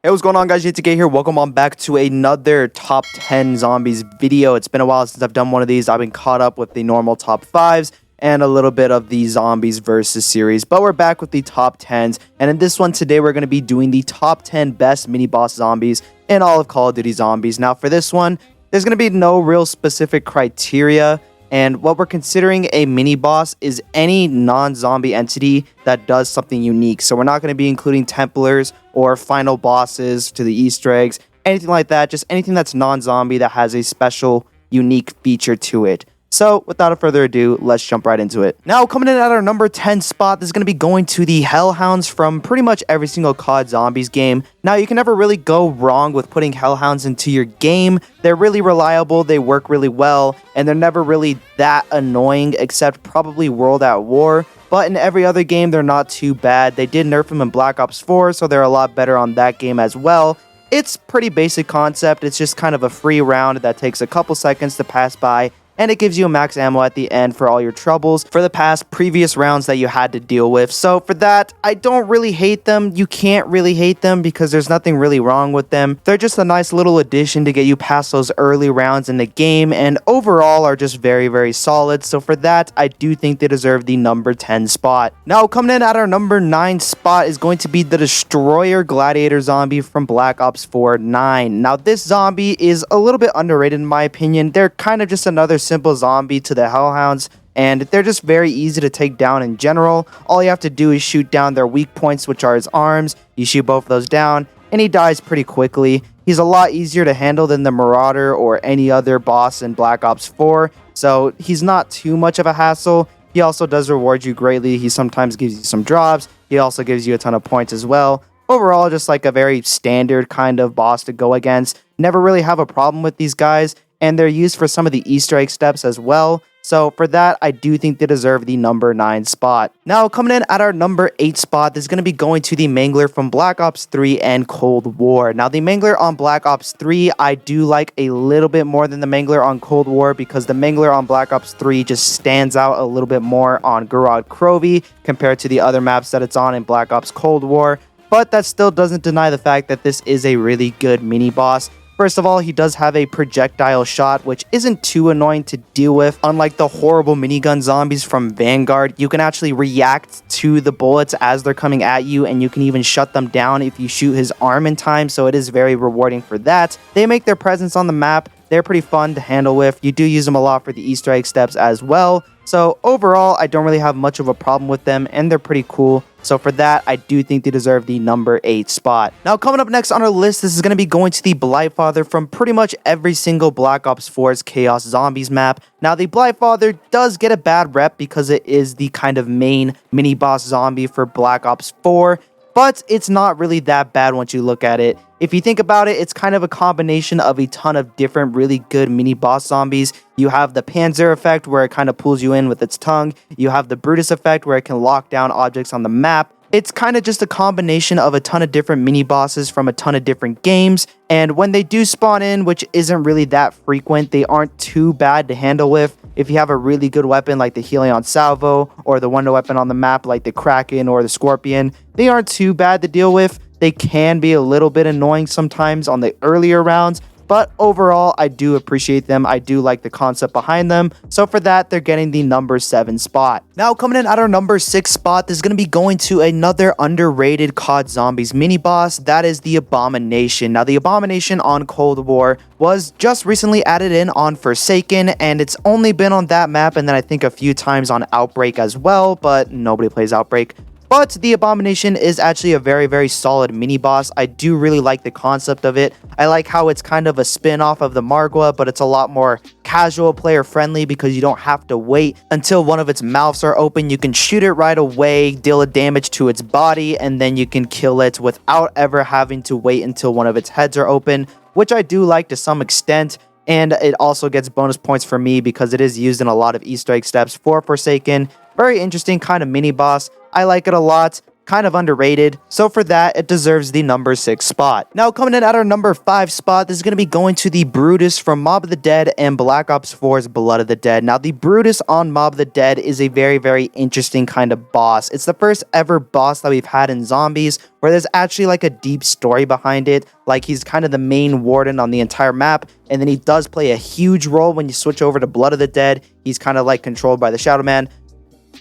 Hey, what's going on, guys? JTK here. Welcome on back to another top 10 zombies video. It's been a while since I've done one of these. I've been caught up with the normal top 5s and a little bit of the zombies versus series, but we're back with the top 10s. And in this one today, we're going to be doing the top 10 best mini boss zombies in all of Call of Duty Zombies. Now, for this one, there's going to be no real specific criteria. And what we're considering a mini boss is any non-zombie entity that does something unique. So we're not going to be including Templars or final bosses to the Easter eggs, anything like that. Just anything that's non-zombie that has a special, unique feature to it. So without further ado, let's jump right into it. Now, coming in at our number 10 spot, this is going to be going to the Hellhounds from pretty much every single COD Zombies game. Now, you can never really go wrong with putting Hellhounds into your game. They're really reliable, they work really well, and they're never really that annoying, except probably World at War. But in every other game, they're not too bad. They did nerf them in Black Ops 4, so they're a lot better on that game as well. It's pretty basic concept. It's just kind of a free round that takes a couple seconds to pass by, and it gives you a max ammo at the end for all your troubles for the previous rounds that you had to deal with. So for that, I don't really hate them. You can't really hate them because there's nothing really wrong with them. They're just a nice little addition to get you past those early rounds in the game, and overall are just very, very solid. So for that, I do think they deserve the number 10 spot. Now, coming in at our number 9 spot is going to be the Destroyer Gladiator zombie from Black Ops 4 9. Now, this zombie is a little bit underrated in my opinion. They're kind of just another simple zombie to the Hellhounds, and they're just very easy to take down in general. All you have to do is shoot down their weak points, which are his arms. You shoot both of those down, and he dies pretty quickly. He's a lot easier to handle than the Marauder or any other boss in Black Ops 4, so he's not too much of a hassle. He also does reward you greatly. He sometimes gives you some drops. He also gives you a ton of points as well. Overall, just like a very standard kind of boss to go against. Never really have a problem with these guys, and they're used for some of the Easter egg steps as well. So for that, I do think they deserve the number 9 spot. Now, coming in at our number 8 spot, this is going to be going to the Mangler from Black Ops 3 and Cold War. Now, the Mangler on Black Ops 3, I do like a little bit more than the Mangler on Cold War, because the Mangler on Black Ops 3 just stands out a little bit more on Gorod Krovi compared to the other maps that it's on in Black Ops Cold War. But that still doesn't deny the fact that this is a really good mini boss. First of all, he does have a projectile shot, which isn't too annoying to deal with. Unlike the horrible minigun zombies from Vanguard, you can actually react to the bullets as they're coming at you, and you can even shut them down if you shoot his arm in time, so it is very rewarding for that. They make their presence on the map. They're pretty fun to handle with. You do use them a lot for the Easter egg steps as well. So overall, I don't really have much of a problem with them, and they're pretty cool. So for that, I do think they deserve the number 8 spot. Now, coming up next on our list, this is going to be going to the Blightfather from pretty much every single Black Ops 4's Chaos Zombies map. Now, the Blightfather does get a bad rep because it is the kind of main mini boss zombie for Black Ops 4. But it's not really that bad once you look at it. If you think about it, it's kind of a combination of a ton of different really good mini boss zombies. You have the Panzer effect, where it kind of pulls you in with its tongue. You have the Brutus effect, where it can lock down objects on the map. It's kind of just a combination of a ton of different mini bosses from a ton of different games. And when they do spawn in, which isn't really that frequent, they aren't too bad to handle with. If you have a really good weapon like the Helion Salvo, or the wonder weapon on the map like the Kraken or the Scorpion, they aren't too bad to deal with. They can be a little bit annoying sometimes on the earlier rounds, but overall, I do appreciate them. I do like the concept behind them. So for that, they're getting the number 7 spot. Now, coming in at our number 6 spot, this is going to be going to another underrated COD Zombies mini boss. That is the Abomination. Now, the Abomination on Cold War was just recently added in on Forsaken, and it's only been on that map, and then I think a few times on Outbreak as well, but nobody plays Outbreak. But the Abomination is actually a very, very solid mini boss. I do really like the concept of it. I like how it's kind of a spin-off of the Margwa, but it's a lot more casual player friendly because you don't have to wait until one of its mouths are open. You can shoot it right away, deal a damage to its body, and then you can kill it without ever having to wait until one of its heads are open, which I do like to some extent. And it also gets bonus points for me because it is used in a lot of Easter egg steps for Forsaken. Very interesting kind of mini boss. I like it a lot. kind of underrated. So for that, it deserves the number 6 spot. Now coming in at our number 5 spot, this is going to be going to the Brutus from Mob of the Dead and Black Ops 4's Blood of the Dead. Now the Brutus on Mob of the Dead is a very, very interesting kind of boss. It's the first ever boss that we've had in zombies where there's actually like a deep story behind it. Like he's kind of the main warden on the entire map, and then he does play a huge role when you switch over to Blood of the Dead. He's kind of like controlled by the Shadow Man.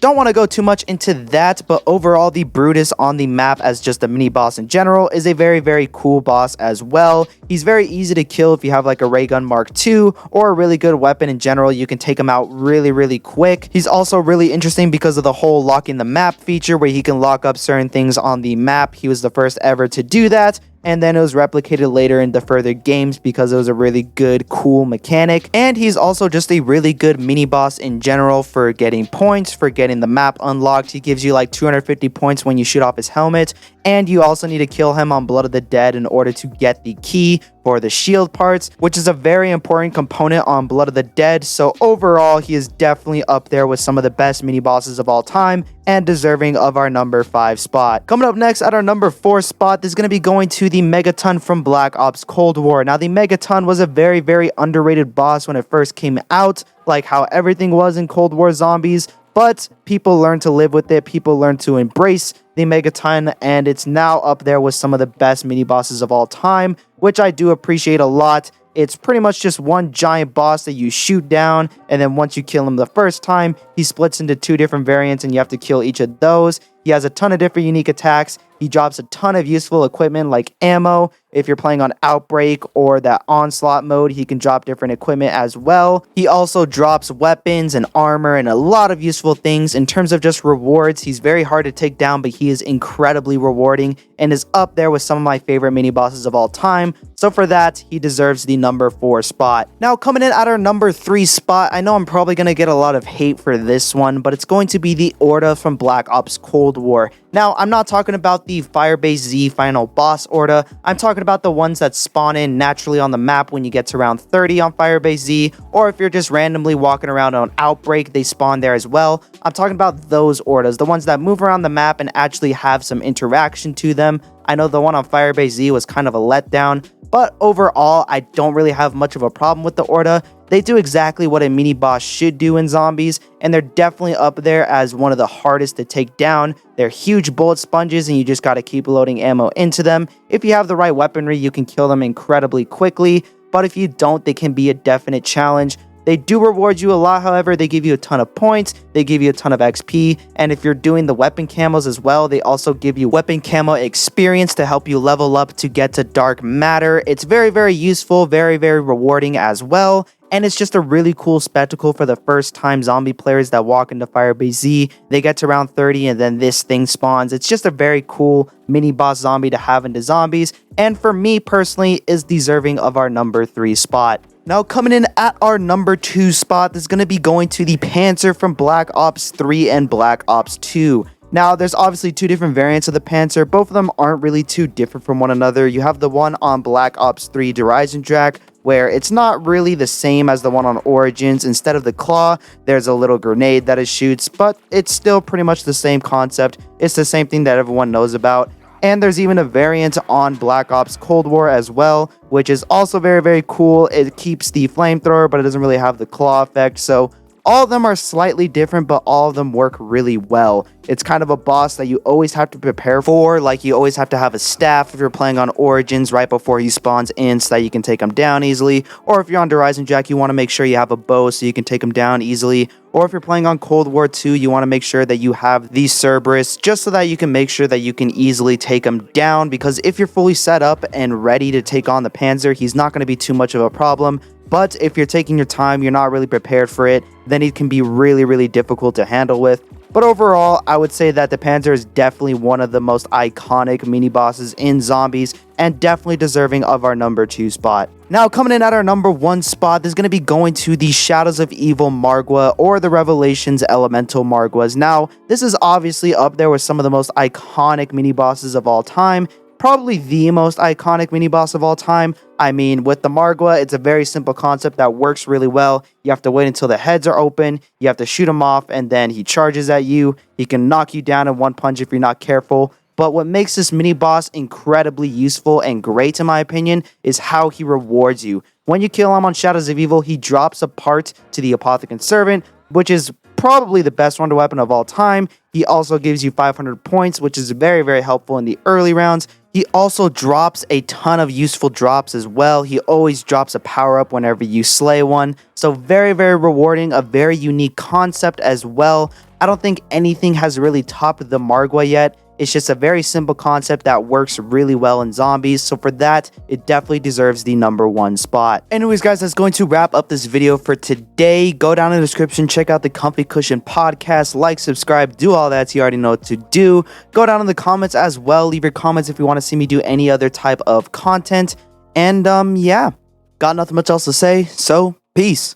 Don't want to go too much into that, but overall the Brutus on the map as just a mini boss in general is a very, very cool boss as well. He's very easy to kill if you have like a ray gun Mark II or a really good weapon in general. You can take him out really, really quick. He's also really interesting because of the whole locking the map feature where he can lock up certain things on the map. He was the first ever to do that. And then it was replicated later into further games because it was a really good, cool mechanic. And he's also just a really good mini boss in general for getting points, for getting the map unlocked. He gives you like 250 points when you shoot off his helmet. And you also need to kill him on Blood of the Dead in order to get the key for the shield parts, which is a very important component on Blood of the Dead. So overall, he is definitely up there with some of the best mini bosses of all time and deserving of our number 5 spot. Coming up next at our number 4 spot, this is going to be going to the Megaton from Black Ops Cold War. Now, the Megaton was a very, very underrated boss when it first came out, like how everything was in Cold War zombies. But people learned to live with it. People learned to embrace the Megaton, and it's now up there with some of the best mini bosses of all time, which I do appreciate a lot. It's pretty much just one giant boss that you shoot down, and then once you kill him the first time, he splits into 2 different variants, and you have to kill each of those. He has a ton of different unique attacks. He drops a ton of useful equipment like ammo. If you're playing on Outbreak or that Onslaught mode, he can drop different equipment as well. He also drops weapons and armor and a lot of useful things. In terms of just rewards, he's very hard to take down, but he is incredibly rewarding and is up there with some of my favorite mini bosses of all time. So for that, he deserves the number 4 spot. Now coming in at our number 3 spot, I know I'm probably going to get a lot of hate for this one, but it's going to be the Orda from Black Ops Cold War. Now, I'm not talking about the Firebase Z final boss Orda. I'm talking about the ones that spawn in naturally on the map when you get to round 30 on Firebase Z, or if you're just randomly walking around on Outbreak, they spawn there as well. I'm talking about those Ordas, the ones that move around the map and actually have some interaction to them. I know the one on Firebase Z was kind of a letdown, but overall, I don't really have much of a problem with the Orda. They do exactly what a mini boss should do in zombies, and they're definitely up there as one of the hardest to take down. They're huge bullet sponges, and you just gotta keep loading ammo into them. If you have the right weaponry, you can kill them incredibly quickly, but if you don't, they can be a definite challenge. They do reward you a lot, however, they give you a ton of points, they give you a ton of XP, and if you're doing the weapon camos as well, they also give you weapon camo experience to help you level up to get to Dark Matter. It's very, very useful, very, very rewarding as well. And it's just a really cool spectacle for the first time zombie players that walk into Firebase Z. They get to round 30 and then this thing spawns. It's just a very cool mini boss zombie to have into zombies. And for me personally, is deserving of our number 3 spot. Now coming in at our number 2 spot, this is going to be going to the Panzer from Black Ops 3 and Black Ops 2. Now, there's obviously 2 different variants of the Panzer. Both of them aren't really too different from one another. You have the one on Black Ops 3 Derision Track, where it's not really the same as the one on Origins. Instead of the claw, there's a little grenade that it shoots, but it's still pretty much the same concept. It's the same thing that everyone knows about. And there's even a variant on Black Ops Cold War as well, which is also very, very cool. It keeps the flamethrower, but it doesn't really have the claw effect. So all of them are slightly different, but all of them work really well. It's kind of a boss that you always have to prepare for, like you always have to have a staff if you're playing on Origins right before he spawns in so that you can take him down easily. Or if you're on Derision Jack, you want to make sure you have a bow so you can take him down easily. Or if you're playing on Cold War 2, you want to make sure that you have the Cerberus just so that you can make sure that you can easily take him down, because if you're fully set up and ready to take on the Panzer, he's not going to be too much of a problem. But if you're taking your time, you're not really prepared for it, then it can be really, really difficult to handle with. But overall, I would say that the Panzer is definitely one of the most iconic mini bosses in zombies and definitely deserving of our number 2 spot. Now, coming in at our number 1 spot, there's going to be going to the Shadows of Evil Margwa or the Revelations Elemental Margwas. Now, this is obviously up there with some of the most iconic mini bosses of all time. Probably the most iconic mini boss of all time. I mean, with the Margwa, it's a very simple concept that works really well. You have to wait until the heads are open, you have to shoot him off, and then he charges at you. He can knock you down in one punch if you're not careful. But what makes this mini boss incredibly useful and great in my opinion is how he rewards you. When you kill him on Shadows of Evil, he drops a part to the Apothecant Servant, which is probably the best wonder weapon of all time. He also gives you 500 points, which is very, very helpful in the early rounds. He also drops a ton of useful drops as well. He always drops a power-up whenever you slay one. So very, very rewarding, a very unique concept as well. I don't think anything has really topped the Margwa yet. It's just a very simple concept that works really well in zombies. So for that, it definitely deserves the #1 spot. Anyways, guys, that's going to wrap up this video for today. Go down in the description, check out the Comfy Cushion podcast, like, subscribe, do all that. So you already know what to do. Go down in the comments as well. Leave your comments if you want to see me do any other type of content. And yeah, got nothing much else to say. So peace.